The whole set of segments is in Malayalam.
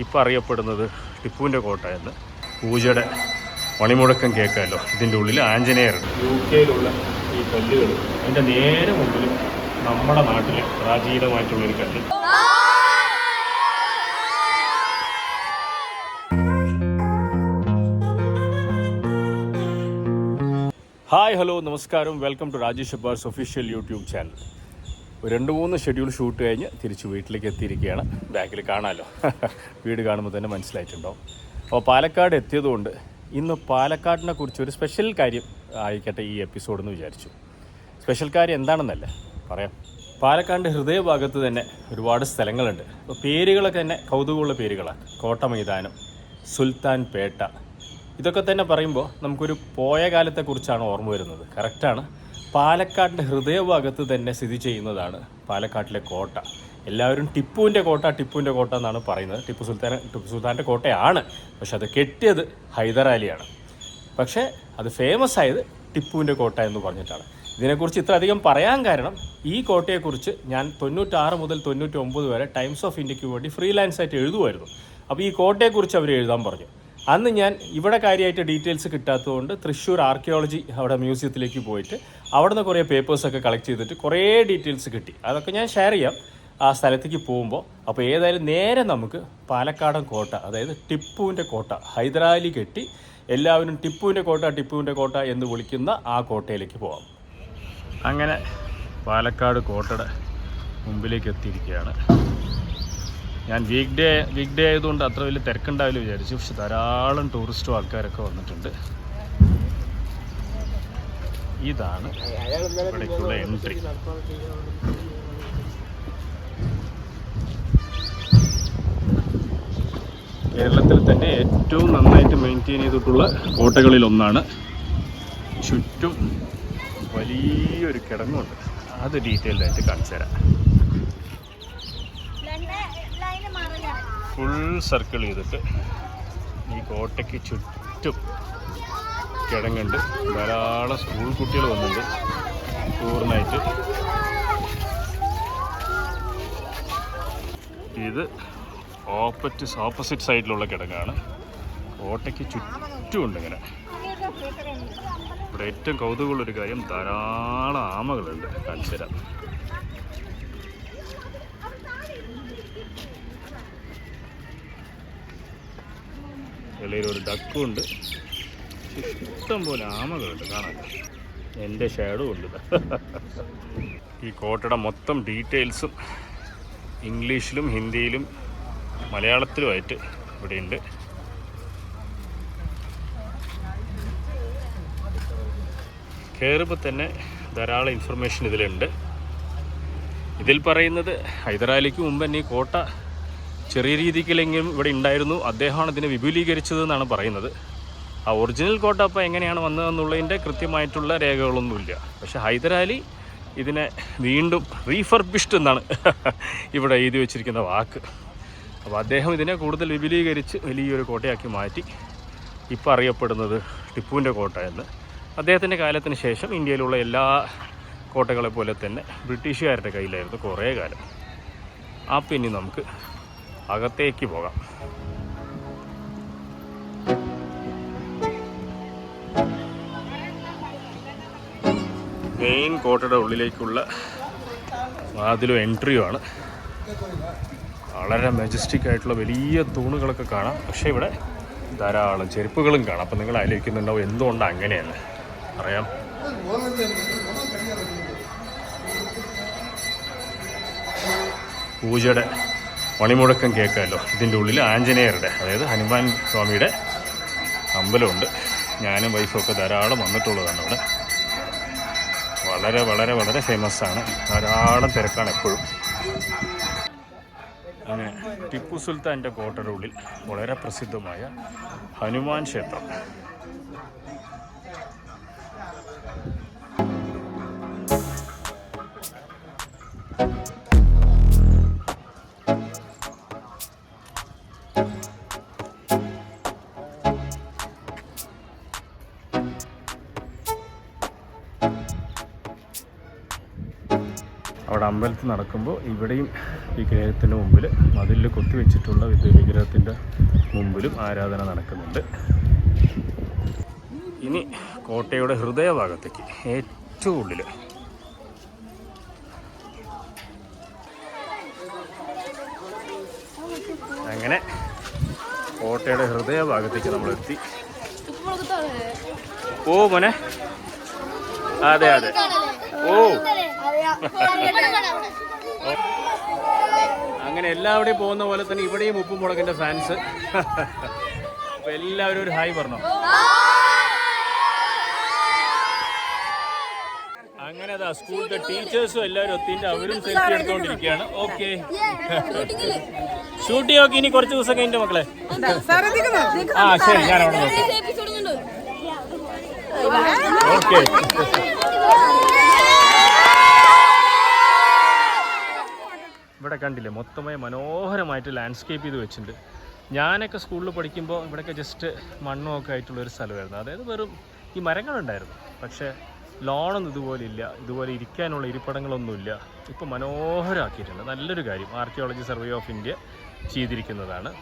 ഇപ്പം അറിയപ്പെടുന്നത് ടിപ്പുവിൻ്റെ കോട്ട എന്ന്. പൂജയുടെ മണിമുഴക്കം കേൾക്കാമല്ലോ. ഇതിൻ്റെ ഉള്ളിൽ ആഞ്ജനേയരുണ്ട്. UK ഈ കല്ലുകൾ അതിൻ്റെ നേരെ മുമ്പിൽ നമ്മുടെ നാട്ടിൽ പ്രാചീനമായിട്ടുള്ളൊരു കല്ല്. ഹായ് ഹലോ നമസ്കാരം, welcome to Rajesh Abbas official YouTube channel. 2-3 schedule shoot കഴിഞ്ഞ് തിരിച്ച് വീട്ടിലേക്ക് എത്തിയിരിക്കുകയാണ്. ബാക്കിൽ കാണാമല്ലോ, വീട് കാണുമ്പോൾ തന്നെ മനസ്സിലായിട്ടുണ്ടാവും. അപ്പോൾ പാലക്കാട് എത്തിയതുകൊണ്ട് ഇന്ന് പാലക്കാടിനെ കുറിച്ചൊരു സ്പെഷ്യൽ കാര്യം ആയിക്കട്ടെ ഈ എപ്പിസോഡ് എന്ന് വിചാരിച്ചു. സ്പെഷ്യൽ കാര്യം എന്താണെന്നല്ല പറയാം. പാലക്കാടിൻ്റെ ഹൃദയഭാഗത്ത് തന്നെ ഒരുപാട് സ്ഥലങ്ങളുണ്ട്. അപ്പോൾ പേരുകളൊക്കെ തന്നെ കൗതുകമുള്ള പേരുകളാണ്. കോട്ട മൈതാനം, സുൽത്താൻ പേട്ട, ഇതൊക്കെ തന്നെ പറയുമ്പോൾ നമുക്കൊരു പോയ കാലത്തെക്കുറിച്ചാണ് ഓർമ്മ വരുന്നത്. കറക്റ്റാണ്. പാലക്കാടിൻ്റെ ഹൃദയഭാഗത്ത് തന്നെ സ്ഥിതി ചെയ്യുന്നതാണ് പാലക്കാട്ടിലെ കോട്ട. എല്ലാവരും ടിപ്പുവിൻ്റെ കോട്ട എന്നാണ് പറയുന്നത്. ടിപ്പു സുൽത്താൻ്റെ കോട്ടയാണ്. പക്ഷെ അത് കെട്ടിയത് ഹൈദരാലിയാണ്. പക്ഷേ അത് ഫേമസ് ആയത് ടിപ്പുവിൻ്റെ കോട്ട എന്ന് പറഞ്ഞിട്ടാണ്. ഇതിനെക്കുറിച്ച് ഇത്ര അധികം പറയാൻ കാരണം ഈ കോട്ടയെക്കുറിച്ച് ഞാൻ 96 മുതൽ 99 വരെ ടൈംസ് ഓഫ് ഇന്ത്യക്ക് വേണ്ടി ഫ്രീലാൻസ് ആയിട്ട് എഴുതുമായിരുന്നു. അപ്പോൾ ഈ കോട്ടയെക്കുറിച്ച് അവർ എഴുതാൻ പറഞ്ഞു. അന്ന് ഞാൻ ഇവിടെ കാര്യമായിട്ട് ഡീറ്റെയിൽസ് കിട്ടാത്തതുകൊണ്ട് തൃശ്ശൂർ ആർക്കിയോളജി അവിടെ മ്യൂസിയത്തിലേക്ക് പോയിട്ട് അവിടെ നിന്ന് കുറേ പേപ്പേഴ്സൊക്കെ കളക്ട് ചെയ്തിട്ട് കുറേ ഡീറ്റെയിൽസ് കിട്ടി. അതൊക്കെ ഞാൻ ഷെയർ ചെയ്യാം ആ സ്ഥലത്തേക്ക് പോകുമ്പോൾ. അപ്പോൾ ഏതായാലും നേരെ നമുക്ക് പാലക്കാടൻ കോട്ട, അതായത് ടിപ്പുവിൻ്റെ കോട്ട, ഹൈദരാലി കെട്ടി എല്ലാവരും ടിപ്പുവിൻ്റെ കോട്ട എന്ന് വിളിക്കുന്ന ആ കോട്ടയിലേക്ക് പോകാം. അങ്ങനെ പാലക്കാട് കോട്ടയുടെ മുമ്പിലേക്ക് എത്തിയിരിക്കുകയാണ് ഞാൻ. വീക്ക് ഡേ ആയതുകൊണ്ട് അത്ര വലിയ തിരക്കുണ്ടാവില്ല വിചാരിച്ചു. പക്ഷെ ധാരാളം ടൂറിസ്റ്റും ആൾക്കാരൊക്കെ വന്നിട്ടുണ്ട്. ഇതാണ് ഇവിടേക്കുള്ള എൻട്രി. കേരളത്തിൽ തന്നെ ഏറ്റവും നന്നായിട്ട് മെയിൻറ്റെയിൻ ചെയ്തിട്ടുള്ള കോട്ടകളിലൊന്നാണ്. ചുറ്റും വലിയൊരു കിടങ്ങുണ്ട്. അത് ഡീറ്റെയിൽഡായിട്ട് കാണിച്ചു തരാം. ഫുൾ സർക്കിൾ ചെയ്തിട്ട് ഈ കോട്ടയ്ക്ക് ചുറ്റും കിടങ്ങുണ്ട്. ധാരാളം സ്കൂൾ കുട്ടികൾ വന്നിട്ടുണ്ട് ടൂറിനായിട്ട്. ഇത് ഓപ്പോസിറ്റ് സൈഡിലുള്ള കിടങ്ങാണ്. കോട്ടയ്ക്ക് ചുറ്റുമുണ്ട് ഇങ്ങനെ. ഇവിടെ ഏറ്റവും കൗതുകമുള്ളൊരു കാര്യം, ധാരാളം ആമകളുണ്ട്. കാണിച്ചു തരാം. ഒരു ഡക്കുണ്ട്. ഇഷ്ടം പോലെ ആമകളുണ്ട് കാണാൻ. എൻ്റെ ഷാഡോ ഉണ്ട്. ഈ കോട്ടയുടെ മൊത്തം ഡീറ്റെയിൽസും ഇംഗ്ലീഷിലും ഹിന്ദിയിലും മലയാളത്തിലുമായിട്ട് ഇവിടെയുണ്ട്. കയറുമ്പോൾ തന്നെ ധാരാളം ഇൻഫർമേഷൻ ഇതിലുണ്ട്. ഇതിൽ പറയുന്നത് ഹൈദരാലിക്ക് മുമ്പ് തന്നെ ഈ കോട്ട ചെറിയ രീതിക്കെങ്കിലും ഇവിടെ ഉണ്ടായിരുന്നു. അദ്ദേഹമാണ് ഇതിനെ വിപുലീകരിച്ചതെന്നാണ് പറയുന്നത്. ആ ഒറിജിനൽ കോട്ട അപ്പോൾ എങ്ങനെയാണ് വന്നതെന്നുള്ളതിൻ്റെ കൃത്യമായിട്ടുള്ള രേഖകളൊന്നുമില്ല. പക്ഷേ ഹൈദരാലി ഇതിനെ വീണ്ടും റീഫർബിഷ്ഡ് എന്നാണ് ഇവിടെ എഴുതി വച്ചിരിക്കുന്ന വാക്ക്. അപ്പോൾ അദ്ദേഹം ഇതിനെ കൂടുതൽ വിപുലീകരിച്ച് വലിയൊരു കോട്ടയാക്കി മാറ്റി. ഇപ്പോൾ അറിയപ്പെടുന്നത് ടിപ്പുവിൻ്റെ കോട്ട എന്ന്. അദ്ദേഹത്തിൻ്റെ കാലത്തിന് ശേഷം ഇന്ത്യയിലുള്ള എല്ലാ കോട്ടകളെ പോലെ തന്നെ ബ്രിട്ടീഷുകാരുടെ കയ്യിലായിരുന്നു കുറേ കാലം. അപ്പോൾ ഇനി നമുക്ക് അകത്തേക്ക് പോകാം. മെയിൻ കോട്ടയുടെ ഉള്ളിലേക്കുള്ള വാതിലും എൻട്രിയും ആണ്. വളരെ മെജസ്റ്റിക് ആയിട്ടുള്ള വലിയ തൂണുകളൊക്കെ കാണാം. പക്ഷേ ഇവിടെ ധാരാളം ചെരുപ്പുകളും കാണാം. അപ്പോൾ നിങ്ങൾ ആലോചിക്കുന്നുണ്ടാവും എന്തുകൊണ്ടാണ് അങ്ങനെയെന്ന്. അറിയാം. പൂജയുടെ മണിമുഴക്കം കേൾക്കാമല്ലോ. ഇതിൻ്റെ ഉള്ളിൽ ആഞ്ജനേയരുടെ, അതായത് ഹനുമാൻ സ്വാമിയുടെ അമ്പലമുണ്ട്. ഞാനും വൈഫൊക്കെ ധാരാളം വന്നിട്ടുള്ളതാണ് അവിടെ. വളരെ വളരെ വളരെ ഫേമസ് ആണ്. ധാരാളം തിരക്കാണ് എപ്പോഴും. അങ്ങനെ ടിപ്പു സുൽത്താൻ്റെ കോട്ടയുടെ ഉള്ളിൽ വളരെ പ്രസിദ്ധമായ ഹനുമാൻ ക്ഷേത്രം. അവിടെ അമ്പലത്തിൽ നടക്കുമ്പോൾ ഇവിടെയും വിഗ്രഹത്തിൻ്റെ മുമ്പിൽ മതിലിൽ കൊത്തിവെച്ചിട്ടുള്ള വിഗ്രഹത്തിൻ്റെ മുമ്പിലും ആരാധന നടക്കുന്നുണ്ട്. ഇനി കോട്ടയുടെ ഹൃദയഭാഗത്തേക്ക് ഏറ്റവും ഉള്ളിൽ അങ്ങനെ കോട്ടയുടെ ഹൃദയഭാഗത്തേക്ക് നമ്മളെത്തി. ഓ മോനെ, അതെ അതെ, ഓ അങ്ങനെ എല്ലാവിടെയും പോകുന്ന പോലെ തന്നെ ഇവിടെയും ഉപ്പും മുളകിൻ്റെ ഫാൻസ്. അപ്പൊ എല്ലാവരും ഒരു ഹായ് പറഞ്ഞോ. അങ്ങനെ അതാ സ്കൂളിലെ ടീച്ചേഴ്സും എല്ലാവരും ഒത്തിൻ്റെ അവരും സെൽഫി എടുത്തുകൊണ്ടിരിക്കുകയാണ്. ഓക്കെ, ഷൂട്ട് ചെയ്യൊക്കെ ഇനി കുറച്ച് ദിവസം കഴിഞ്ഞ മക്കളെ. ആ ശരി, ഞാൻ അവിടെ നോക്കാം. ഓക്കെ, ഇവിടെ കണ്ടില്ലേ മൊത്തമായി മനോഹരമായിട്ട് ലാൻഡ്സ്കേപ്പ് ചെയ്ത് വെച്ചിട്ടുണ്ട്. ഞാനൊക്കെ സ്കൂളിൽ പഠിക്കുമ്പോൾ ഇവിടെയൊക്കെ ജസ്റ്റ് മണ്ണും ഒക്കെ ആയിട്ടുള്ളൊരു സ്ഥലമായിരുന്നു. അതായത് വെറും ഈ മരങ്ങളുണ്ടായിരുന്നു, പക്ഷേ ലോണൊന്നും ഇതുപോലെ ഇല്ല, ഇതുപോലെ ഇരിക്കാനുള്ള ഇരിപ്പിടങ്ങളൊന്നുമില്ല. ഇപ്പോൾ മനോഹരമാക്കിയിട്ടുണ്ട്. നല്ലൊരു കാര്യം ആർക്കിയോളജി സർവേ ഓഫ് ഇന്ത്യ ചെയ്തിരിക്കുന്നതാണ്.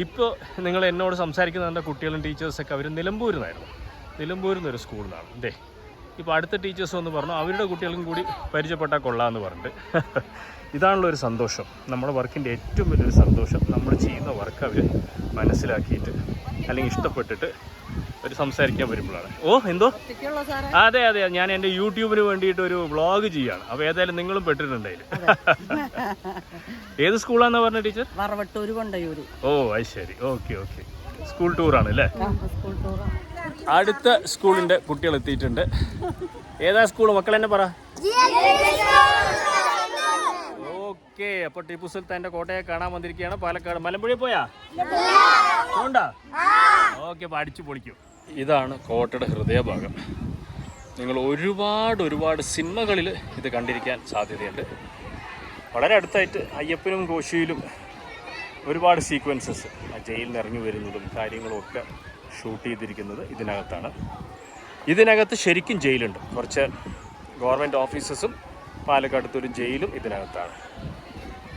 ഇപ്പോൾ നിങ്ങൾ എന്നോട് സംസാരിക്കുന്ന കുട്ടികളും ടീച്ചേഴ്സൊക്കെ അവർ നിലമ്പൂരിൽ നിന്നൊരു സ്കൂളിൽ നിന്നാണ്. ഇതേ ഇപ്പോൾ അടുത്ത ടീച്ചേഴ്സ് എന്ന് പറഞ്ഞു അവരുടെ കുട്ടികൾക്കും കൂടി പരിചയപ്പെട്ടാൽ കൊള്ളാമെന്ന് പറഞ്ഞിട്ട്. ഇതാണല്ലോ ഒരു സന്തോഷം, നമ്മുടെ വർക്കിൻ്റെ ഏറ്റവും വലിയൊരു സന്തോഷം. നമ്മൾ ചെയ്യുന്ന വർക്ക് അവർ മനസ്സിലാക്കിയിട്ട് അല്ലെങ്കിൽ ഇഷ്ടപ്പെട്ടിട്ട് അവർ സംസാരിക്കാൻ വരുമ്പോഴാണ്. ഓ എന്തോ, അതെ അതെ, ഞാൻ എൻ്റെ യൂട്യൂബിന് വേണ്ടിയിട്ട് ഒരു വ്ളോഗ് ചെയ്യാണ്. അപ്പോൾ ഏതായാലും നിങ്ങളും പെട്ടിട്ടുണ്ടായില്ല. ഏത് സ്കൂളാണെന്ന് പറഞ്ഞ ടീച്ചർ? വറവട്ടൂർ കൊണ്ടയൂർ. ഓ അത് ശരി, ഓക്കെ ഓക്കെ. സ്കൂൾ ടൂറാണ് അല്ലേ? അടുത്ത സ്കൂളിൻ്റെ കുട്ടികൾ എത്തിയിട്ടുണ്ട്. ഏതാ സ്കൂൾ മക്കൾ തന്നെ പറ. ഓക്കെ, അപ്പോൾ ടിപ്പു സുൽത്താൻ്റെ കോട്ടയെ കാണാൻ വന്നിരിക്കുകയാണ്. പാലക്കാട് മലമ്പുഴയിൽ പോയാ പോണ്ടാ? ഓക്കെ, അപ്പോൾ അടിച്ചു പൊളിക്കും. ഇതാണ് കോട്ടയുടെ ഹൃദയഭാഗം. നിങ്ങൾ ഒരുപാട് സിനിമകളിൽ ഇത് കണ്ടിരിക്കാൻ സാധ്യതയുണ്ട്. വളരെ അടുത്തായിട്ട് അയ്യപ്പനും കോശിയിലും ഒരുപാട് സീക്വൻസസ് ആ ജയിലിൽ നിന്ന് ഇറങ്ങി വരുന്നതും കാര്യങ്ങളും ഒക്കെ ഷൂട്ട് ചെയ്തിരിക്കുന്നത് ഇതിനകത്താണ്. ഇതിനകത്ത് ശരിക്കും ജയിലുണ്ട്. കുറച്ച് ഗവൺമെൻറ് ഓഫീസസും പാലക്കാടത്തൊരു ജയിലും ഇതിനകത്താണ്.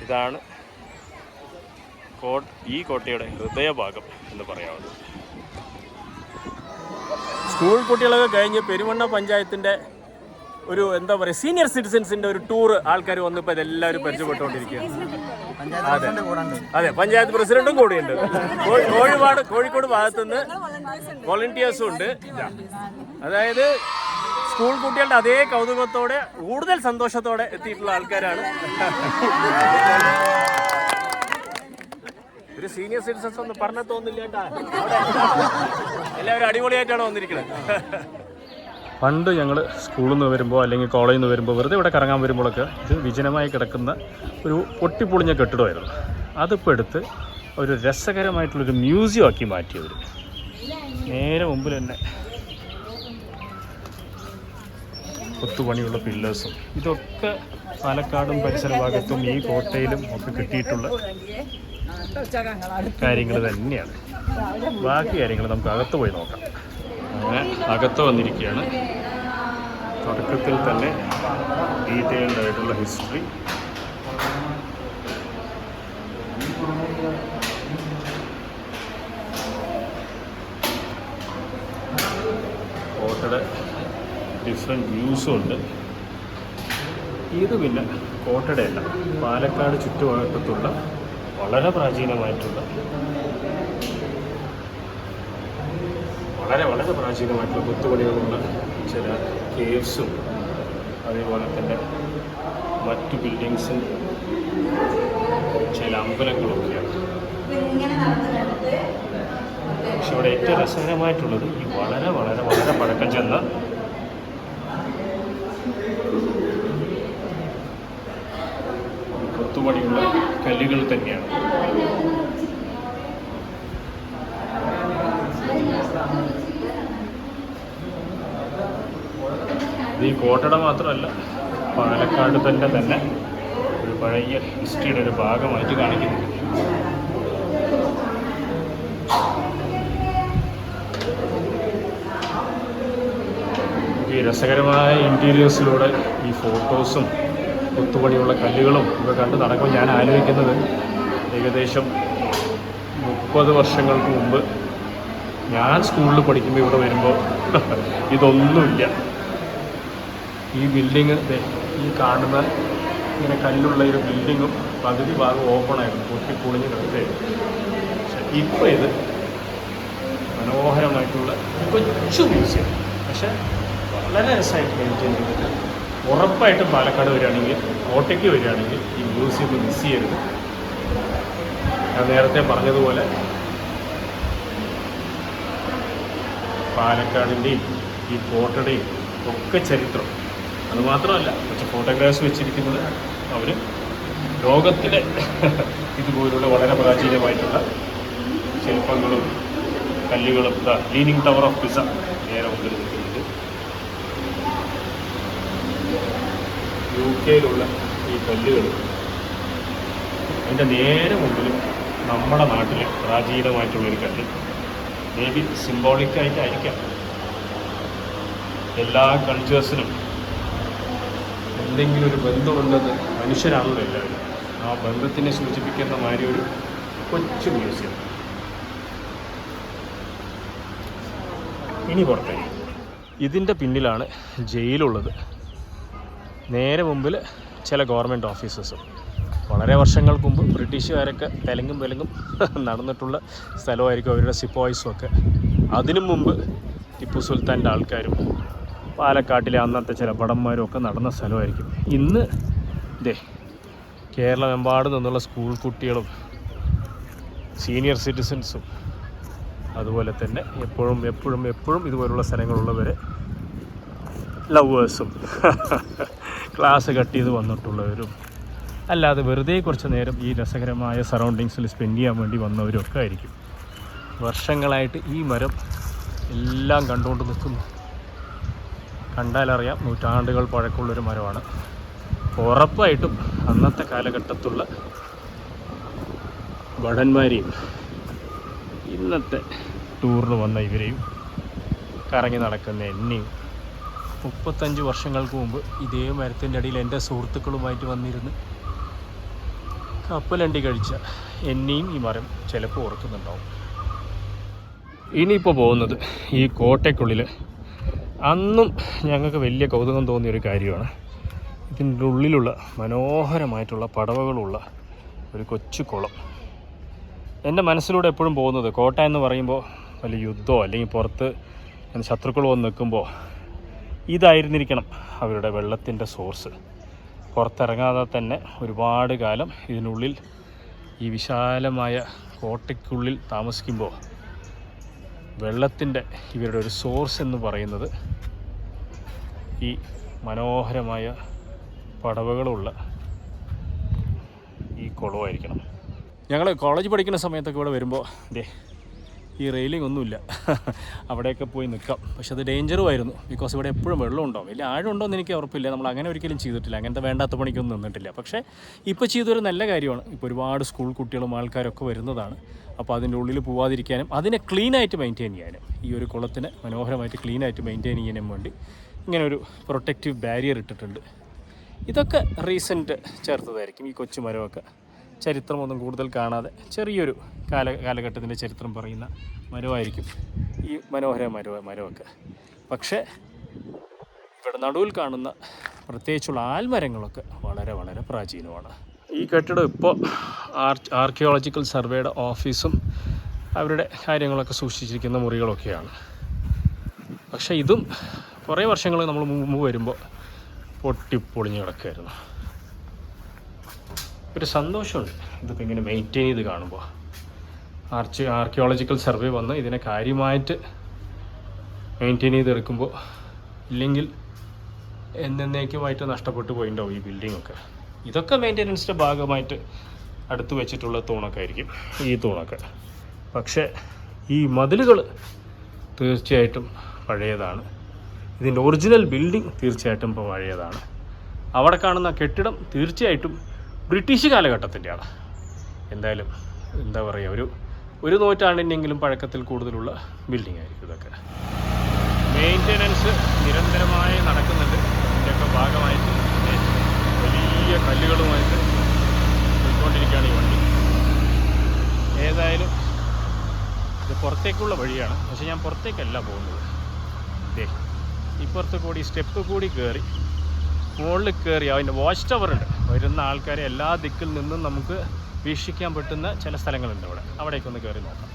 ഇതാണ് ഈ കോട്ടയുടെ ഹൃദയഭാഗം എന്ന് പറയാവുന്നത്. സ്കൂൾ കുട്ടികളൊക്കെ കഴിഞ്ഞ് പെരുമണ്ണ പഞ്ചായത്തിൻ്റെ ഒരു എന്താ പറയുക സീനിയർ സിറ്റിസൻസിൻ്റെ ഒരു ടൂർ ആൾക്കാർ വന്നപ്പോൾ ഇതെല്ലാവരും പരിചയപ്പെട്ടുകൊണ്ടിരിക്കുകയാണ്. അതെ, പഞ്ചായത്ത് പ്രസിഡന്റും കൂടിയുണ്ട്. കോഴിക്കോട് ഭാഗത്തുനിന്ന് വോളണ്ടിയേഴ്സും ഉണ്ട്. അതായത് സ്കൂൾ കുട്ടികളുടെ അതേ കൗതുകത്തോടെ കൂടുതൽ സന്തോഷത്തോടെ എത്തിയിട്ടുള്ള ആൾക്കാരാണ്. ഒരു സീനിയർ സിറ്റിസൺസ് ഒന്നും പറഞ്ഞ തോന്നില്ല കേട്ടാ. എല്ലാവരും അടിപൊളിയായിട്ടാണ് വന്നിരിക്കുന്നത്. പണ്ട് ഞങ്ങൾ സ്കൂളിൽ നിന്ന് വരുമ്പോൾ അല്ലെങ്കിൽ കോളേജിൽ നിന്ന് വരുമ്പോൾ വെറുതെ ഇവിടെ കറങ്ങാൻ വരുമ്പോഴൊക്കെ ഇത് വിജനമായി കിടക്കുന്ന ഒരു പൊട്ടിപ്പൊളിഞ്ഞ കെട്ടിടമായിരുന്നു. അതിപ്പോൾ എടുത്ത് ഒരു രസകരമായിട്ടുള്ളൊരു മ്യൂസിയം ആക്കി മാറ്റിയവർ. നേരെ മുമ്പിൽ തന്നെ കൊത്തുപണിയുള്ള പില്ലേഴ്സും ഇതൊക്കെ പാലക്കാടും പരിസര ഭാഗത്തും ഈ കോട്ടയിലും ഒക്കെ കിട്ടിയിട്ടുള്ള കാര്യങ്ങൾ തന്നെയാണ്. ബാക്കി കാര്യങ്ങൾ നമുക്ക് അകത്ത് പോയി നോക്കാം. അങ്ങനെ അകത്ത് വന്നിരിക്കുകയാണ്. തുടക്കത്തിൽ തന്നെ ഡീറ്റെയിൽഡ് ആയിട്ടുള്ള ഹിസ്റ്ററി. കോട്ടയുടെ ഡിഫറെൻറ്റ് വ്യൂസും ഉണ്ട്. ഇത് പിന്നെ കോട്ടയുടെ അല്ല, പാലക്കാട് ചുറ്റുവട്ടത്തുള്ള വളരെ പ്രാചീനമായിട്ടുള്ള വളരെ പ്രാചീനമായിട്ടുള്ള കൊത്തുപണികളുള്ള ചില കേവ്സും അതേപോലെ തന്നെ മറ്റു ബിൽഡിങ്സും ചില അമ്പലങ്ങളൊക്കെയാണ്. പക്ഷെ ഇവിടെ ഏറ്റവും രസകരമായിട്ടുള്ളത് ഈ വളരെ പഴക്കം ചെന്ന കൊത്തുപണിയുള്ള കല്ലുകൾ തന്നെയാണ്. ഇത് ഈ കോട്ടയുടെ മാത്രമല്ല, പാലക്കാട് തന്നെ ഒരു പഴയ ഹിസ്റ്ററിയുടെ ഒരു ഭാഗമായിട്ട് കാണിക്കുന്നു. ഈ രസകരമായ ഇൻറ്റീരിയേഴ്സിലൂടെ ഈ ഫോട്ടോസും കൊത്തുപണിയുള്ള കല്ലുകളും ഒക്കെ കണ്ട് നടക്കുമ്പോൾ ഞാൻ ആലോചിക്കുന്നത് ഏകദേശം 30 വർഷങ്ങൾക്ക് മുമ്പ് ഞാൻ സ്കൂളിൽ പഠിക്കുമ്പോൾ ഇവിടെ വരുമ്പോൾ ഇതൊന്നുമില്ല. ഈ ബിൽഡിങ് ഈ കാണുന്ന ഇങ്ങനെ കല്ലുള്ള ഒരു ബിൽഡിങ്ങും പകുതി ഭാഗം ഓപ്പണായിരുന്നു, പൊട്ടിപ്പൊളിഞ്ഞ് കിടക്കുകയായിരുന്നു. പക്ഷെ ഇപ്പോൾ ഇത് മനോഹരമായിട്ടുള്ള കൊച്ചു മ്യൂസിയം, പക്ഷെ വളരെ രസമായിട്ട് മെയിൻറ്റെയിൻ ചെയ്തിട്ട് ഉറപ്പായിട്ടും പാലക്കാട് വരികയാണെങ്കിൽ, കോട്ടയ്ക്ക് വരികയാണെങ്കിൽ ഈ മ്യൂസിയം മിസ് ചെയ്യരുത്. ഞാൻ നേരത്തെ പറഞ്ഞതുപോലെ പാലക്കാടിൻ്റെയും ഈ കോട്ടയുടെയും ഒക്കെ ചരിത്രം, അതുമാത്രമല്ല കുറച്ച് ഫോട്ടോഗ്രാഫ്സ് വെച്ചിരിക്കുന്നത് അവർ ലോകത്തിലെ ഇതുപോലുള്ള വളരെ പ്രാചീനമായിട്ടുള്ള ശില്പങ്ങളും കല്ലുകളും. ലീനിങ് ടവർ ഓഫ് പിസ നേരെ മുമ്പിൽ നിൽക്കുന്നത് UK ഈ കല്ലുകൾ. അതിൻ്റെ നേരെ മുമ്പിലും നമ്മുടെ നാട്ടിലെ പ്രാചീനമായിട്ടുള്ളൊരു കല്ല്, മേ ബി സിംബോളിക്കായിട്ടായിരിക്കാം. എല്ലാ കൾച്ചേഴ്സിനും എന്തെങ്കിലും ഒരു ബന്ധമുള്ളത് മനുഷ്യരാണല്ലോ എല്ലാവരും. ആ ബന്ധത്തിനെ സൂചിപ്പിക്കുന്ന മാതിരി ഒരു കൊച്ചു മ്യൂസിയം. ഇനി പുറത്തേക്ക്. ഇതിൻ്റെ പിന്നിലാണ് ജയിലുള്ളത്. നേരെ മുമ്പിൽ ചില ഗവൺമെൻറ് ഓഫീസസും. വളരെ വർഷങ്ങൾക്ക് മുമ്പ് ബ്രിട്ടീഷുകാരൊക്കെ തെലുങ്കും നടന്നിട്ടുള്ള സ്ഥലമായിരിക്കും, അവരുടെ സിപ്പോയ്സും ഒക്കെ. അതിനു മുമ്പ് ടിപ്പു സുൽത്താൻ്റെ ആൾക്കാരും പാലക്കാട്ടിലെ അന്നത്തെ ചില ഭടന്മാരും ഒക്കെ നടന്ന സ്ഥലമായിരിക്കും. ഇന്ന് കേരളമെമ്പാടും നിന്നുള്ള സ്കൂൾ കുട്ടികളും സീനിയർ സിറ്റിസൻസും അതുപോലെ തന്നെ എപ്പോഴും ഇതുപോലുള്ള സ്ഥലങ്ങളുള്ളവരെ ലവേഴ്സും ക്ലാസ് കട്ട് ചെയ്ത് വന്നിട്ടുള്ളവരും അല്ലാതെ വെറുതെ കുറച്ച് നേരം ഈ രസകരമായ സറൗണ്ടിങ്സിൽ സ്പെൻഡ് ചെയ്യാൻ വേണ്ടി വന്നവരൊക്കെ ആയിരിക്കും. വർഷങ്ങളായിട്ട് ഈ മരം എല്ലാം കണ്ടുകൊണ്ട് നിൽക്കുന്നു. കണ്ടാലറിയാം നൂറ്റാണ്ടുകൾ പഴക്കമുള്ളൊരു മരമാണ്. ഉറപ്പായിട്ടും അന്നത്തെ കാലഘട്ടത്തുള്ള ഭടന്മാരെയും ഇന്നത്തെ ടൂറിന് വന്ന ഇവരെയും കറങ്ങി നടക്കുന്ന എന്നെയും 35 വർഷങ്ങൾക്ക് മുമ്പ് ഇതേ മരത്തിൻ്റെ അടിയിൽ എൻ്റെ സുഹൃത്തുക്കളുമായിട്ട് വന്നിരുന്ന് കപ്പലണ്ടി കഴിച്ച എന്നെയും ഈ മരം ചിലപ്പോൾ ഓർക്കുന്നുണ്ടാവും. ഇനിയിപ്പോൾ പോകുന്നത് ഈ കോട്ടയ്ക്കുള്ളിൽ അന്നും ഞങ്ങൾക്ക് വലിയ കൗതുകം തോന്നിയൊരു കാര്യമാണ്. ഇതിൻ്റെ ഉള്ളിലുള്ള മനോഹരമായിട്ടുള്ള പടവകളുള്ള ഒരു കൊച്ചു കുളം. എൻ്റെ മനസ്സിലൂടെ എപ്പോഴും പോകുന്നത് കോട്ട എന്ന് പറയുമ്പോൾ വലിയ യുദ്ധമോ അല്ലെങ്കിൽ പുറത്ത് ശത്രുക്കൾ വന്ന് നിൽക്കുമ്പോൾ ഇതായിരുന്നിരിക്കണം അവരുടെ വെള്ളത്തിൻ്റെ സോഴ്സ്. പുറത്തിറങ്ങാതെ തന്നെ ഒരുപാട് കാലം ഇതിനുള്ളിൽ ഈ വിശാലമായ കോട്ടയ്ക്കുള്ളിൽ താമസിക്കുമ്പോൾ വെള്ളത്തിൻ്റെ ഇവരുടെ ഒരു സോഴ്സ് എന്ന് പറയുന്നത് ഈ മനോഹരമായ പടവകളുള്ള ഈ കുളമായിരിക്കണം. ഞങ്ങൾ കോളേജ് പഠിക്കുന്ന സമയത്തൊക്കെ ഇവിടെ വരുമ്പോൾ ഈ റെയിലിംഗ് ഒന്നുമില്ല, അവിടെയൊക്കെ പോയി നിൽക്കാം. പക്ഷെ അത് ഡേഞ്ചറുമായിരുന്നു. ബിക്കോസ് ഇവിടെ എപ്പോഴും വെള്ളം ഉണ്ടാവും. വലിയ ആഴമുണ്ടോ എന്ന് എനിക്ക് ഉറപ്പില്ല. നമ്മൾ അങ്ങനെ ഒരിക്കലും ചെയ്തിട്ടില്ല, അങ്ങനത്തെ വേണ്ടാത്ത പണിക്കൊന്നും നിന്നിട്ടില്ല. പക്ഷേ ഇപ്പോൾ ചെയ്തൊരു നല്ല കാര്യമാണ്. ഇപ്പോൾ ഒരുപാട് സ്കൂൾ കുട്ടികളും ആൾക്കാരൊക്കെ വരുന്നതാണ്. അപ്പോൾ അതിൻ്റെ ഉള്ളിൽ പോവാതിരിക്കാനും അതിനെ ക്ലീനായിട്ട് മെയിൻറ്റെയിൻ ചെയ്യാനും, ഈ ഒരു കുളത്തിനെ മനോഹരമായിട്ട് ക്ലീനായിട്ട് മെയിൻറ്റെയിൻ ചെയ്യാനും വേണ്ടി ഇങ്ങനെ ഒരു പ്രൊട്ടക്റ്റീവ് ബാരിയർ ഇട്ടിട്ടുണ്ട്. ഇതൊക്കെ റീസെൻറ്റ് ചേർത്തതായിരിക്കും. ഈ കൊച്ചു മരമൊക്കെ ചരിത്രമൊന്നും കൂടുതൽ കാണാതെ ചെറിയൊരു കാലഘട്ടത്തിൻ്റെ ചരിത്രം പറയുന്ന മരമായിരിക്കും ഈ മനോഹര മരമൊക്കെ. പക്ഷേ ഇവിടെ നടുവിൽ കാണുന്ന പ്രത്യേകിച്ചുള്ള ആൽമരങ്ങളൊക്കെ വളരെ വളരെ പ്രാചീനമാണ്. ഈ കെട്ടിടം ഇപ്പോൾ ആർക്കിയോളജിക്കൽ സർവേയുടെ ഓഫീസും അവരുടെ കാര്യങ്ങളൊക്കെ സൂക്ഷിച്ചിരിക്കുന്ന മുറികളൊക്കെയാണ്. പക്ഷേ ഇതും കുറേ വർഷങ്ങൾ നമ്മൾ മുമ്പ് വരുമ്പോൾ പൊട്ടിപ്പൊളിഞ്ഞ് കിടക്കുമായിരുന്നു. ഒരു സന്തോഷമുണ്ട് ഇതൊക്കെ ഇങ്ങനെ മെയിൻറ്റെയിൻ ചെയ്ത് കാണുമ്പോൾ. ആർക്കിയോളജിക്കൽ സർവേ വന്ന് ഇതിനെ കാര്യമായിട്ട് മെയിൻറ്റെയിൻ ചെയ്തെടുക്കുമ്പോൾ, ഇല്ലെങ്കിൽ എന്നേക്കുമായിട്ട് നഷ്ടപ്പെട്ടു പോയിട്ടുണ്ടാവും ഈ ബിൽഡിങ്ങൊക്കെ. ഇതൊക്കെ മെയിൻ്റെനൻസിൻ്റെ ഭാഗമായിട്ട് അടുത്ത് വെച്ചിട്ടുള്ള തൂണൊക്കെ ആയിരിക്കും ഈ തൂണൊക്കെ. പക്ഷേ ഈ മതിലുകൾ തീർച്ചയായിട്ടും പഴയതാണ്. ഇതിൻ്റെ ഒറിജിനൽ ബിൽഡിംഗ് തീർച്ചയായിട്ടും ഇപ്പോൾ പഴയതാണ്. അവിടെ കാണുന്ന കെട്ടിടം തീർച്ചയായിട്ടും ബ്രിട്ടീഷ് കാലഘട്ടത്തിൻ്റെയാണ്. എന്തായാലും എന്താ പറയുക, ഒരു നൂറ്റാണ്ടിൻ്റെങ്കിലും പഴക്കത്തിൽ കൂടുതലുള്ള ബിൽഡിംഗ് ആയിരിക്കും ഇതൊക്കെ. മെയിൻ്റെനൻസ് നിരന്തരമായി നടക്കുന്നുണ്ട്. ഇതിൻ്റെയൊക്കെ ഭാഗമായിട്ട് വലിയ കല്ലുകളുമായിട്ട് പോയിക്കൊണ്ടിരിക്കുകയാണ് ഈ വണ്ടി. ഏതായാലും ഇത് പുറത്തേക്കുള്ള വഴിയാണ്, പക്ഷെ ഞാൻ പുറത്തേക്കല്ല പോകുന്നത്. ഇപ്പുറത്ത് കൂടി സ്റ്റെപ്പ് കൂടി കയറി മുകളിൽ കയറി അതിൻ്റെ വാച്ച് ടവർ ഉണ്ട്. വരുന്ന ആൾക്കാരെ എല്ലാ ദിക്കിൽ നിന്നും നമുക്ക് വീക്ഷിക്കാൻ പറ്റുന്ന ചില സ്ഥലങ്ങളുണ്ട് അവിടേക്കൊന്ന് കയറി നോക്കാം.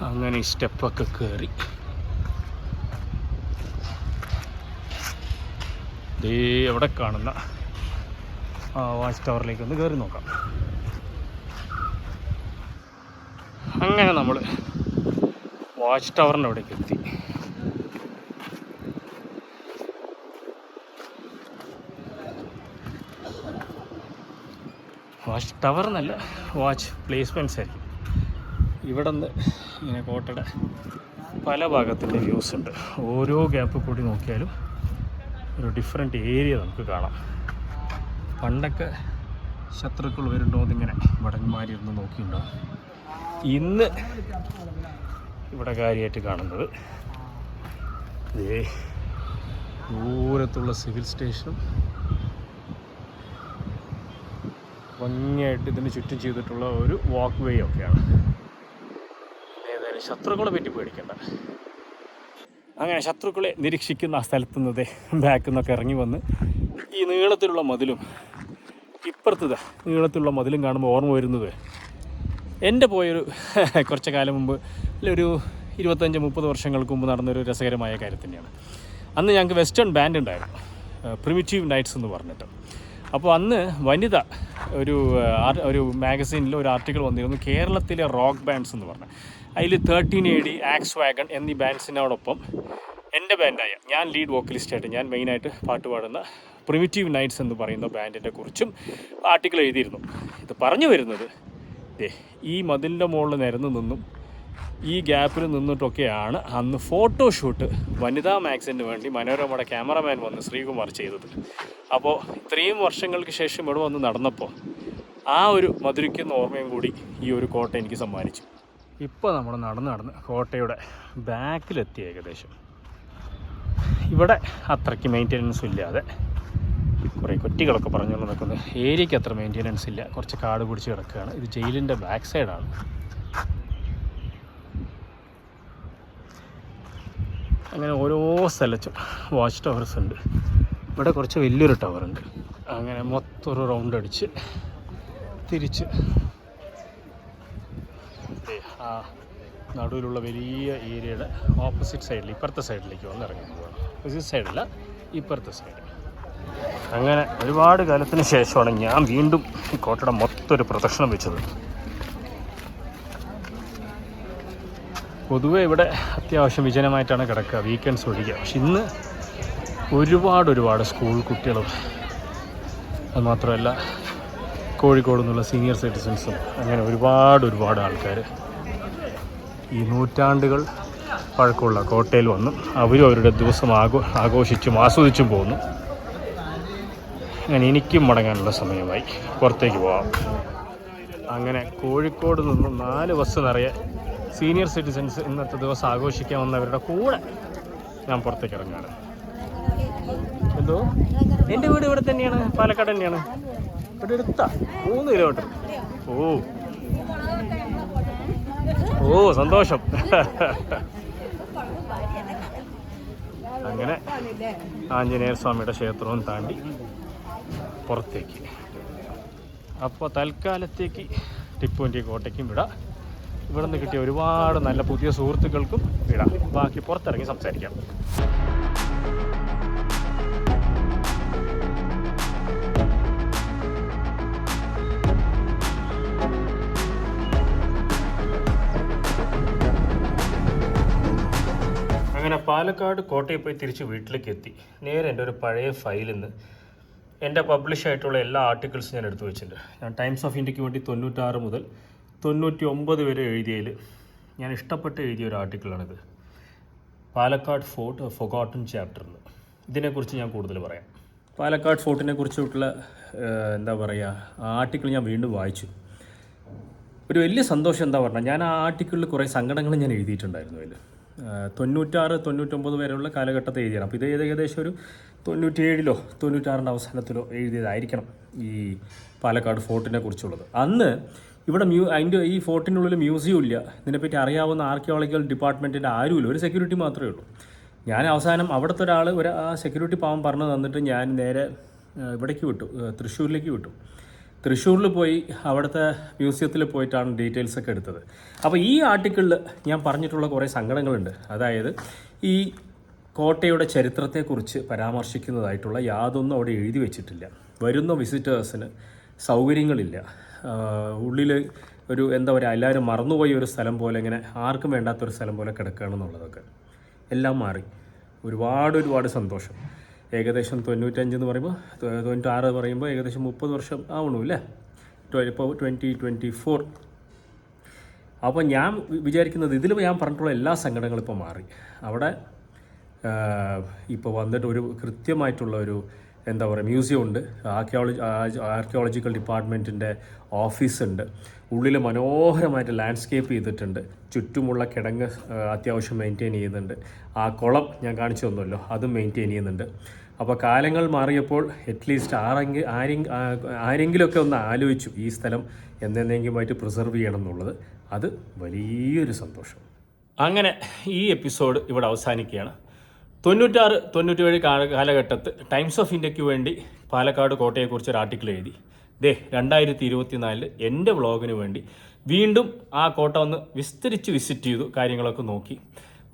അങ്ങനെ ഈ സ്റ്റെപ്പൊക്കെ കയറി അവിടെ കാണുന്ന വാച്ച് ടവറിലേക്ക് ഒന്ന് കയറി നോക്കാം. അങ്ങനെ നമ്മൾ വാച്ച് ടവറിൻ്റെ അവിടേക്ക് എത്തി. വാച്ച് ടവർ എന്നല്ല, വാച്ച് പ്ലേസ്മെൻറ്റ്സ് ആയിരിക്കും. ഇവിടെ നിന്ന് ഇങ്ങനെ കോട്ടയുടെ പല ഭാഗത്തിൻ്റെ വ്യൂസ് ഉണ്ട്. ഓരോ ഗ്യാപ്പ് കൂടി നോക്കിയാലും ഒരു ഡിഫറെൻ്റ് ഏരിയ നമുക്ക് കാണാം. പണ്ടൊക്കെ ശത്രുക്കൾ വരുന്നുണ്ടോ എന്നിങ്ങനെ വടന്മാരിരുന്ന് നോക്കിയിട്ടുണ്ടാവും. ഇന്ന് ഇവിടെ കാര്യമായിട്ട് കാണുന്നത് ദൂരത്തുള്ള സിവിൽ സ്റ്റേഷനും ഭംഗിയായിട്ട് ഇതിന് ചുറ്റും ചെയ്തിട്ടുള്ള ഒരു വാക്ക് വേ ഒക്കെയാണ്. ഏതായാലും ശത്രുക്കളെ പറ്റി പേടിക്കണ്ട. അങ്ങനെ ശത്രുക്കളെ നിരീക്ഷിക്കുന്ന ആ സ്ഥലത്തു നിന്നതേ ബാക്കിൽ നിന്നൊക്കെ ഇറങ്ങി വന്ന് ഈ നീളത്തിലുള്ള മതിലും ഇപ്പുറത്തത് നീളത്തിലുള്ള മതിലും കാണുമ്പോൾ ഓർമ്മ വരുന്നത് എൻ്റെ പോയൊരു കുറച്ച് കാലം മുമ്പ് ഒരു 25-30 വർഷങ്ങൾക്ക് മുമ്പ് നടന്നൊരു രസകരമായ കാര്യം തന്നെയാണ്. അന്ന് ഞങ്ങൾക്ക് വെസ്റ്റേൺ ബാൻഡ് ഉണ്ടായിരുന്നു, പ്രിമിറ്റീവ് നൈറ്റ്സ് എന്ന് പറഞ്ഞിട്ട്. അപ്പോൾ അന്ന് വനിത ഒരു മാഗസീനിൽ ഒരു ആർട്ടിക്കിൾ വന്നിരുന്നു, കേരളത്തിലെ റോക്ക് ബാൻഡ്സ് എന്ന് പറഞ്ഞത്. അതിൽ 13 AD, ആക്സ് വാഗൺ എന്നീ ബാൻഡ്സിനോടൊപ്പം എൻ്റെ ബാൻഡായ ഞാൻ ലീഡ് വോക്കലിസ്റ്റായിട്ട് ഞാൻ മെയിനായിട്ട് പാട്ട് പാടുന്ന പ്രിമിറ്റീവ് നൈറ്റ്സ് എന്ന് പറയുന്ന ബാൻഡിനെ കുറിച്ചും ആർട്ടിക്കിൾ എഴുതിയിരുന്നു. ഇത് പറഞ്ഞു വരുന്നത് ഈ മതിലിൻ്റെ മുകളിൽ നിരന്ന് നിന്നും ഈ ഗ്യാപ്പിൽ നിന്നിട്ടൊക്കെയാണ് അന്ന് ഫോട്ടോഷൂട്ട് വനിതാ മാഗസിന് വേണ്ടി മനോരമയുടെ ക്യാമറമാൻ വന്ന് ശ്രീകുമാർ ചെയ്തത്. അപ്പോൾ ഇത്രയും വർഷങ്ങൾക്ക് ശേഷം ഇവിടെ വന്ന് നടന്നപ്പോൾ ആ ഒരു മധുരിക്കുന്ന ഓർമ്മയും കൂടി ഈ ഒരു കോട്ട എനിക്ക് സമ്മാനിച്ചു. ഇപ്പോൾ നമ്മൾ നടന്ന് കോട്ടയുടെ ബാക്കിലെത്തി. ഏകദേശം ഇവിടെ അത്രയ്ക്ക് മെയിൻ്റെനൻസും ഇല്ലാതെ കുറേ കുറ്റികളൊക്കെ പറഞ്ഞുകൊണ്ട് നിൽക്കുന്ന ഏരിയയ്ക്ക് അത്ര മെയിൻ്റെനൻസ് ഇല്ല, കുറച്ച് കാട് പിടിച്ച് കിടക്കുകയാണ്. ഇത് ജയിലിൻ്റെ ബാക്ക് സൈഡാണ്. അങ്ങനെ ഓരോ സ്ഥലത്തും വാച്ച് ടവേഴ്സ് ഉണ്ട്. ഇവിടെ കുറച്ച് വലിയൊരു ടവറുണ്ട്. അങ്ങനെ മൊത്തം ഒരു റൗണ്ട് അടിച്ച് തിരിച്ച് ആ നടുവിലുള്ള വലിയ ഏരിയയുടെ ഓപ്പോസിറ്റ് സൈഡിൽ ഇപ്പുറത്തെ സൈഡിലേക്ക് വന്ന് ഇറങ്ങി പോവുകയാണ്. ഓപ്പോസിറ്റ് സൈഡല്ല, ഇപ്പുറത്തെ സൈഡ്. അങ്ങനെ ഒരുപാട് കാലത്തിന് ശേഷമാണ് ഞാൻ വീണ്ടും ഈ കോട്ടയുടെ മൊത്തം ഒരു പ്രദർശനം വെച്ചത്. പൊതുവെ ഇവിടെ അത്യാവശ്യം വിജനമായിട്ടാണ് കിടക്കുക, വീക്കെൻഡ്സ് ഒഴിക്കുക. പക്ഷെ ഇന്ന് ഒരുപാട് സ്കൂൾ കുട്ടികളും അതുമാത്രമല്ല കോഴിക്കോട് നിന്നുള്ള സീനിയർ സിറ്റിസൺസും അങ്ങനെ ഒരുപാട് ആൾക്കാർ ഈ നൂറ്റാണ്ടുകൾ പഴക്കമുള്ള കോട്ടയിൽ വന്നും അവരും അവരുടെ ദിവസം ആഘോഷിച്ചും ആസ്വദിച്ചും പോകുന്നു. അങ്ങനെ എനിക്കും മടങ്ങാനുള്ള സമയമായി, പുറത്തേക്ക് പോകാം. അങ്ങനെ കോഴിക്കോട് നിന്നും 4 ബസ് നിറയെ സീനിയർ സിറ്റിസൺസ് ഇന്നത്തെ ദിവസം ആഘോഷിക്കാൻ വന്നവരുടെ കൂടെ ഞാൻ പുറത്തേക്ക് ഇറങ്ങുകയാണ്. എന്തോ എൻ്റെ വീട് ഇവിടെ തന്നെയാണ്, പാലക്കാട് തന്നെയാണ്. ഇവിടെ എടുത്താ 3 കിലോമീറ്റർ. ഓ സന്തോഷം. അങ്ങനെ ആഞ്ജനേയ സ്വാമിയുടെ ക്ഷേത്രവും താണ്ടി പുറത്തേക്ക്. അപ്പോൾ തൽക്കാലത്തേക്ക് ടിപ്പുവിൻ്റെ കോട്ടയ്ക്കും വിടാം. ഇവിടെ നിന്ന് കിട്ടിയ ഒരുപാട് നല്ല പുതിയ സുഹൃത്തുക്കൾക്കും വിടാം. ബാക്കി പുറത്തിറങ്ങി സംസാരിക്കാം. അങ്ങനെ പാലക്കാട് കോട്ടയിൽ പോയി തിരിച്ച് വീട്ടിലേക്ക് എത്തി. നേരെ എൻ്റെ ഒരു പഴയ ഫയലിൽ നിന്ന് എൻ്റെ പബ്ലിഷ് ആയിട്ടുള്ള എല്ലാ ആർട്ടിക്കിൾസും ഞാൻ എടുത്തു വെച്ചിട്ടുണ്ട്. ഞാൻ ടൈംസ് ഓഫ് ഇന്ത്യക്ക് വേണ്ടി 96 മുതൽ 99 വരെ എഴുതിയതിൽ ഞാൻ ഇഷ്ടപ്പെട്ട് എഴുതിയ ഒരു ആർട്ടിക്കിളാണിത്. പാലക്കാട് ഫോർട്ട് ഫൊഗോട്ടൺ ചാപ്റ്റർ എന്ന്. ഇതിനെക്കുറിച്ച് ഞാൻ കൂടുതൽ പറയാം. പാലക്കാട് ഫോർട്ടിനെ കുറിച്ചിട്ടുള്ള എന്താ പറയുക, ആ ആർട്ടിക്കിൾ ഞാൻ വീണ്ടും വായിച്ചു. ഒരു വലിയ സന്തോഷം എന്താ പറഞ്ഞാൽ, ഞാൻ ആ ആർട്ടിക്കിളിൽ കുറേ സങ്കടങ്ങൾ ഞാൻ എഴുതിയിട്ടുണ്ടായിരുന്നു. അതിൽ 96-99 വരെയുള്ള കാലഘട്ടത്തെ എഴുതിയാണ്. അപ്പോൾ ഇത് ഏകദേശം ഒരു 97-ലോ 96-ൻ്റെ അവസാനത്തിലോ എഴുതിയതായിരിക്കണം ഈ പാലക്കാട് ഫോർട്ടിനെ കുറിച്ചുള്ളത്. അന്ന് ഇവിടെ അതിൻ്റെ ഈ ഫോർട്ടിനുള്ളിൽ മ്യൂസിയം ഇല്ല. ഇതിനെപ്പറ്റി അറിയാവുന്ന ആർക്കിയോളജിക്കൽ ഡിപ്പാർട്ട്മെൻറ്റിൻ്റെ ആരുമില്ല, ഒരു സെക്യൂരിറ്റി മാത്രമേ ഉള്ളൂ. ഞാൻ അവസാനം അവിടുത്തെ ഒരാൾ ആ സെക്യൂരിറ്റി പാവം പറഞ്ഞു തന്നിട്ട് ഞാൻ നേരെ ഇവിടേക്ക് വിട്ടു, തൃശ്ശൂരിലേക്ക് വിട്ടു. തൃശ്ശൂരിൽ പോയി അവിടുത്തെ മ്യൂസിയത്തിൽ പോയിട്ടാണ് ഡീറ്റെയിൽസൊക്കെ എടുത്തത്. അപ്പോൾ ഈ ആർട്ടിക്കിളിൽ ഞാൻ പറഞ്ഞിട്ടുള്ള കുറേ സങ്കടങ്ങളുണ്ട്. അതായത് ഈ കോട്ടയുടെ ചരിത്രത്തെക്കുറിച്ച് പരാമർശിക്കുന്നതായിട്ടുള്ള യാതൊന്നും അവിടെ എഴുതി വെച്ചിട്ടില്ല. വരുന്ന വിസിറ്റേഴ്സിന് സൗകര്യങ്ങളില്ല. ഉള്ളിൽ ഒരു എന്താ പറയുക, എല്ലാവരും മറന്നുപോയ ഒരു സ്ഥലം പോലെ, ഇങ്ങനെ ആർക്കും വേണ്ടാത്തൊരു സ്ഥലം പോലെ കിടക്കുകയാണെന്നുള്ളതൊക്കെ എല്ലാം മാറി. ഒരുപാട് സന്തോഷം. ഏകദേശം 95 എന്ന് പറയുമ്പോൾ 96 പറയുമ്പോൾ ഏകദേശം 30 വർഷം ആവണു അല്ലേ, ഇപ്പോൾ 2024. അപ്പോൾ ഞാൻ വിചാരിക്കുന്നത് ഇതിൽ ഞാൻ പറഞ്ഞിട്ടുള്ള എല്ലാ സങ്കടങ്ങളും ഇപ്പോൾ മാറി. അവിടെ ഇപ്പോൾ വന്നിട്ട് ഒരു കൃത്യമായിട്ടുള്ള ഒരു എന്താ പറയുക മ്യൂസിയം ഉണ്ട്, ആർക്കിയോളജിക്കൽ ഡിപ്പാർട്ട്മെൻറ്റിൻ്റെ ഓഫീസുണ്ട്, ഉള്ളിൽ മനോഹരമായിട്ട് ലാൻഡ്സ്കേപ്പ് ചെയ്തിട്ടുണ്ട്, ചുറ്റുമുള്ള കിടങ്ങ് അത്യാവശ്യം മെയിൻറ്റെയിൻ ചെയ്യുന്നുണ്ട്, ആ കുളം ഞാൻ കാണിച്ചു തന്നല്ലോ അതും മെയിൻറ്റെയിൻ ചെയ്യുന്നുണ്ട്. അപ്പോൾ കാലങ്ങൾ മാറിയപ്പോൾ അറ്റ്ലീസ്റ്റ് ആരെങ്കിലുമൊക്കെ ഒന്ന് ആലോചിച്ചു ഈ സ്ഥലം എന്തെങ്കിലുമായിട്ട് പ്രിസർവ് ചെയ്യണം എന്നുള്ളത്. അത് വലിയൊരു സന്തോഷം. അങ്ങനെ ഈ എപ്പിസോഡ് ഇവിടെ അവസാനിക്കുകയാണ്. 96-97 കാലഘട്ടത്ത് ടൈംസ് ഓഫ് ഇന്ത്യക്ക് വേണ്ടി പാലക്കാട് കോട്ടയെക്കുറിച്ച് ഒരു ആർട്ടിക്കിൾ എഴുതി. 2024 എൻ്റെ വ്ളോഗിന് വേണ്ടി വീണ്ടും ആ കോട്ട ഒന്ന് വിസ്തരിച്ച് വിസിറ്റ് ചെയ്തു, കാര്യങ്ങളൊക്കെ നോക്കി.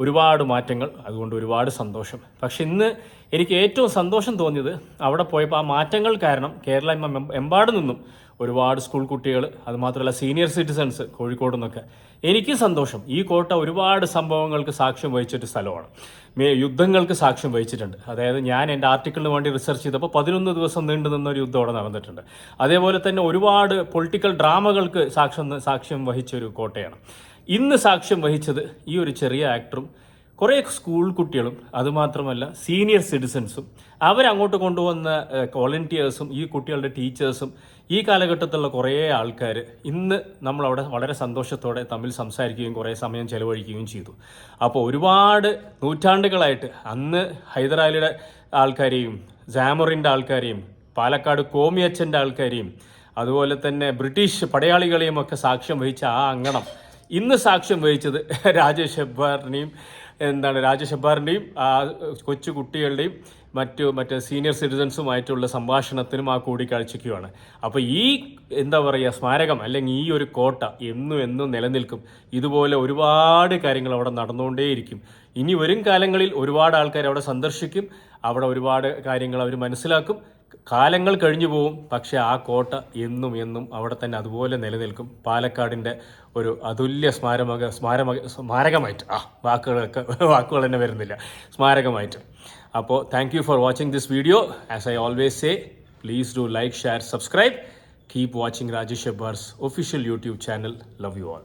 ഒരുപാട് മാറ്റങ്ങൾ, അതുകൊണ്ട് ഒരുപാട് സന്തോഷം. പക്ഷെ ഇന്ന് എനിക്ക് ഏറ്റവും സന്തോഷം തോന്നിയത് അവിടെ പോയപ്പോൾ ആ മാറ്റങ്ങൾ കാരണം കേരളം എമ്പാട് നിന്നും ഒരുപാട് സ്കൂൾ കുട്ടികൾ, അതുമാത്രമല്ല സീനിയർ സിറ്റിസൺസ് കോഴിക്കോട് നിന്നൊക്കെ. എനിക്ക് സന്തോഷം. ഈ കോട്ട ഒരുപാട് സംഭവങ്ങൾക്ക് സാക്ഷ്യം വഹിച്ചൊരു സ്ഥലമാണ്. യുദ്ധങ്ങൾക്ക് സാക്ഷ്യം വഹിച്ചിട്ടുണ്ട്. അതായത് ഞാൻ എൻ്റെ ആർട്ടിക്കിളിന് വേണ്ടി റിസർച്ച് ചെയ്തപ്പോൾ 11 ദിവസം നീണ്ടു നിന്നൊരു യുദ്ധം അവിടെ നടന്നിട്ടുണ്ട്. അതേപോലെ തന്നെ ഒരുപാട് പൊളിറ്റിക്കൽ ഡ്രാമകൾക്ക് സാക്ഷ്യം വഹിച്ചൊരു കോട്ടയാണ്. ഇന്ന് സാക്ഷ്യം വഹിച്ചത് ഈ ഒരു ചെറിയ ആക്ടറും കുറേ സ്കൂൾ കുട്ടികളും, അതുമാത്രമല്ല സീനിയർ സിറ്റിസൺസും, അവരങ്ങോട്ട് കൊണ്ടുവന്ന വോളണ്ടിയേഴ്സും, ഈ കുട്ടികളുടെ ടീച്ചേഴ്സും, ഈ കാലഘട്ടത്തിലുള്ള കുറേ ആൾക്കാർ ഇന്ന് നമ്മളവിടെ വളരെ സന്തോഷത്തോടെ തമ്മിൽ സംസാരിക്കുകയും കുറേ സമയം ചെലവഴിക്കുകയും ചെയ്തു. അപ്പോൾ ഒരുപാട് നൂറ്റാണ്ടുകളായിട്ട് അന്ന് ഹൈദരാലിയുടെ ആൾക്കാരെയും ജാമറിൻ്റെ ആൾക്കാരെയും പാലക്കാട് കോമിയച്ചൻ്റെ ആൾക്കാരെയും അതുപോലെ തന്നെ ബ്രിട്ടീഷ് പടയാളികളെയും ഒക്കെ സാക്ഷ്യം വഹിച്ച ആ അങ്കണം ഇന്ന് സാക്ഷ്യം വഹിച്ചത് രാജേഷ് ഹെബ്ബാറിൻ്റെയും ആ കൊച്ചു കുട്ടികളുടെയും മറ്റ് സീനിയർ സിറ്റിസൺസുമായിട്ടുള്ള സംഭാഷണത്തിനും ആ കൂടിക്കാഴ്ചയ്ക്കുമാണ്. അപ്പോൾ ഈ എന്താ പറയുക സ്മാരകം അല്ലെങ്കിൽ ഈ ഒരു കോട്ട എന്നും നിലനിൽക്കും. ഇതുപോലെ ഒരുപാട് കാര്യങ്ങൾ അവിടെ നടന്നുകൊണ്ടേയിരിക്കും. ഇനി വരും കാലങ്ങളിൽ ഒരുപാട് ആൾക്കാർ അവിടെ സന്ദർശിക്കും, അവിടെ ഒരുപാട് കാര്യങ്ങൾ അവർ മനസ്സിലാക്കും. കാലങ്ങൾ കഴിഞ്ഞു പോവും, പക്ഷേ ആ കോട്ട എന്നും അവിടെ തന്നെ അതുപോലെ നിലനിൽക്കും. പാലക്കാടിൻ്റെ ഒരു അതുല്യ സ്മാരകമായിട്ട് വാക്കുകൾ തന്നെ വരുന്നില്ല, സ്മാരകമായിട്ട്. അപ്പോൾ thank you for watching this video. As I always say, please do like, share, subscribe. Keep watching Rajesh Hebbar's official YouTube channel. Love you all.